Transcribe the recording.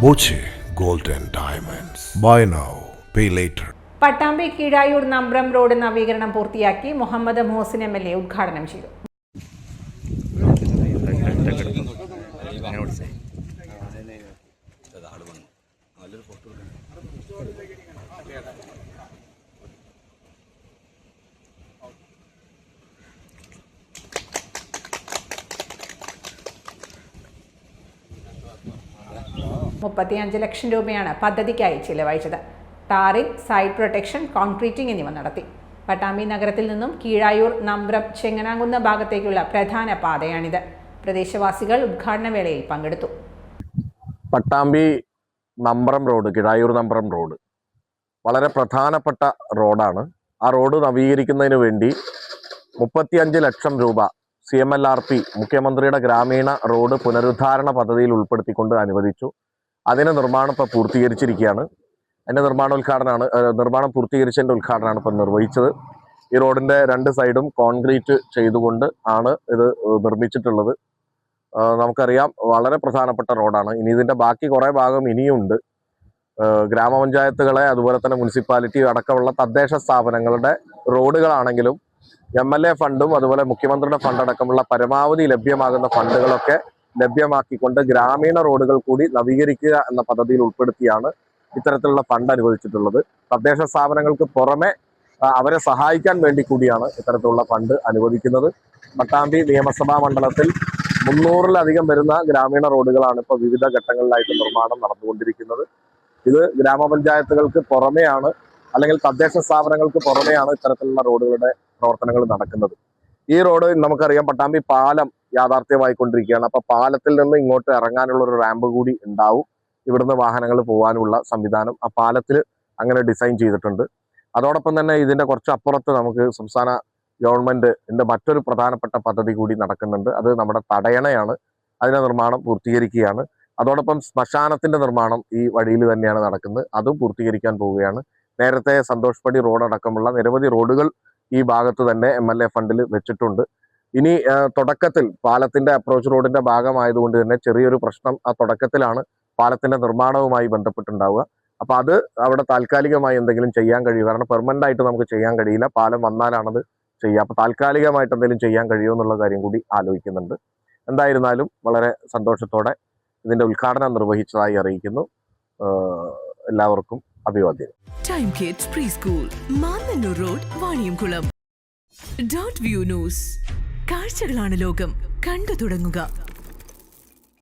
Boche gold and diamonds. Buy now pay later. Pattambi Keezhayur Nambram road നവീകരണം പൂർത്തിയാക്കി Muhammad Muhsin MLA ഉദ്ഘാടനം ചെയ്തു. $35 ലക്ഷം പദ്ധതിക്കായി ചിലവഴിച്ചത്. ടാറിംഗ്, സൈഡ് പ്രൊട്ടക്ഷൻ, കോൺക്രീറ്റിംഗ് എന്നിവ നടത്തി. പട്ടാമ്പി നഗരത്തിൽ നിന്നും കീഴായൂർ, നമ്പ്രം, ചെങ്ങനാകുന്ന ഭാഗത്തേക്കുള്ള പ്രധാന പാതയാണിത്. പ്രദേശവാസികൾ ഉദ്ഘാടന വേളയിൽ പങ്കെടുത്തു. പട്ടാമ്പി നമ്പ്രം റോഡ്, കീഴായൂർ നമ്പ്രം റോഡ് വളരെ പ്രധാനപ്പെട്ട റോഡാണ്. ആ റോഡ് നവീകരിക്കുന്നതിന് വേണ്ടി 35 ലക്ഷം രൂപ CMLRP മുഖ്യമന്ത്രിയുടെ ഗ്രാമീണ റോഡ് പുനരുദ്ധാരണ പദ്ധതിയിൽ ഉൾപ്പെടുത്തിക്കൊണ്ട് അനുവദിച്ചു. അതിന്റെ നിർമ്മാണം ഇപ്പോൾ പൂർത്തീകരിച്ചിരിക്കുകയാണ്. അതിന്റെ നിർമ്മാണം പൂർത്തീകരിച്ചതിന്റെ ഉദ്ഘാടനമാണ് ഇപ്പോൾ നിർവഹിച്ചത്. ഈ റോഡിന്റെ 2 സൈഡും കോൺക്രീറ്റ് ചെയ്തുകൊണ്ട് ആണ് ഇത് നിർമ്മിച്ചിട്ടുള്ളത്. നമുക്കറിയാം, വളരെ പ്രധാനപ്പെട്ട റോഡാണ്. ഇനി ഇതിന്റെ ബാക്കി കുറെ ഭാഗം ഇനിയുണ്ട്. ഗ്രാമപഞ്ചായത്തുകളെ, അതുപോലെ തന്നെ മുനിസിപ്പാലിറ്റി അടക്കമുള്ള തദ്ദേശ സ്ഥാപനങ്ങളുടെ റോഡുകളാണെങ്കിലും MLA ഫണ്ടും അതുപോലെ മുഖ്യമന്ത്രിയുടെ ഫണ്ട് അടക്കമുള്ള പരമാവധി ലഭ്യമാകുന്ന ഫണ്ടുകളൊക്കെ ലഭ്യമാക്കിക്കൊണ്ട് ഗ്രാമീണ റോഡുകൾ കൂടി നവീകരിക്കുക എന്ന പദ്ധതിയിൽ ഉൾപ്പെടുത്തിയാണ് ഇത്തരത്തിലുള്ള ഫണ്ട് അനുവദിച്ചിട്ടുള്ളത്. തദ്ദേശ സ്ഥാപനങ്ങൾക്ക് പുറമെ അവരെ സഹായിക്കാൻ വേണ്ടി കൂടിയാണ് ഇത്തരത്തിലുള്ള ഫണ്ട് അനുവദിക്കുന്നത്. പട്ടാമ്പി നിയമസഭാ മണ്ഡലത്തിൽ 300-ലധികം വരുന്ന ഗ്രാമീണ റോഡുകളാണ് ഇപ്പോൾ വിവിധ ഘട്ടങ്ങളിലായിട്ട് നിർമ്മാണം നടന്നുകൊണ്ടിരിക്കുന്നത്. ഇത് ഗ്രാമപഞ്ചായത്തുകൾക്ക് പുറമെയാണ്, അല്ലെങ്കിൽ തദ്ദേശ സ്ഥാപനങ്ങൾക്ക് പുറമെയാണ് ഇത്തരത്തിലുള്ള റോഡുകളുടെ പ്രവർത്തനങ്ങൾ നടക്കുന്നത്. ഈ റോഡ് നമുക്കറിയാം, പട്ടാമ്പി പാലം യാഥാർത്ഥ്യമായിക്കൊണ്ടിരിക്കുകയാണ്. അപ്പൊ പാലത്തിൽ നിന്ന് ഇങ്ങോട്ട് ഇറങ്ങാനുള്ള ഒരു റാമ്പ് കൂടി ഉണ്ടാവും. ഇവിടുന്ന് വാഹനങ്ങൾ പോകാനുള്ള സംവിധാനം ആ പാലത്തിൽ അങ്ങനെ ഡിസൈൻ ചെയ്തിട്ടുണ്ട്. അതോടൊപ്പം തന്നെ ഇതിന്റെ കുറച്ച് അപ്പുറത്ത് നമുക്ക് സംസ്ഥാന ഗവൺമെന്റിന്റെ മറ്റൊരു പ്രധാനപ്പെട്ട പദ്ധതി കൂടി നടക്കുന്നുണ്ട്. അത് നമ്മുടെ തടയണയാണ്. അതിന്റെ നിർമ്മാണം പൂർത്തീകരിക്കുകയാണ്. അതോടൊപ്പം ശ്മശാനത്തിന്റെ നിർമ്മാണം ഈ വഴിയിൽ തന്നെയാണ് നടക്കുന്നത്. അതും പൂർത്തീകരിക്കാൻ പോവുകയാണ്. നേരത്തെ സന്തോഷ് പടി റോഡ് അടക്കമുള്ള നിരവധി റോഡുകൾ ഈ ഭാഗത്ത് തന്നെ MLA ഫണ്ടിൽ വെച്ചിട്ടുണ്ട്. ഇനി തുടക്കത്തിൽ പാലത്തിന്റെ അപ്രോച്ച് റോഡിന്റെ ഭാഗമായതുകൊണ്ട് തന്നെ ചെറിയൊരു പ്രശ്നം ആ തുടക്കത്തിലാണ് പാലത്തിന്റെ നിർമ്മാണവുമായി ബന്ധപ്പെട്ടുണ്ടാവുക. അപ്പൊ അത് അവിടെ താൽക്കാലികമായി എന്തെങ്കിലും ചെയ്യാൻ കഴിയും. കാരണം പെർമനന്റ് ആയിട്ട് നമുക്ക് ചെയ്യാൻ കഴിയില്ല. പാലം വന്നാലാണത് ചെയ്യുക. അപ്പൊ താൽക്കാലികമായിട്ട് എന്തെങ്കിലും ചെയ്യാൻ കഴിയുമോ എന്നുള്ള കാര്യം കൂടി ആലോചിക്കുന്നുണ്ട്. എന്തായിരുന്നാലും വളരെ സന്തോഷത്തോടെ ഇതിന്റെ ഉദ്ഘാടനം നിർവഹിച്ചതായി അറിയിക്കുന്നു. എല്ലാവർക്കും അഭിവാദ്യം. Time kids pre school, Mannannur road, Vaniyamkulam. .view news. കാഴ്ചകളാണ് ലോകം, കണ്ടു തുടങ്ങുക.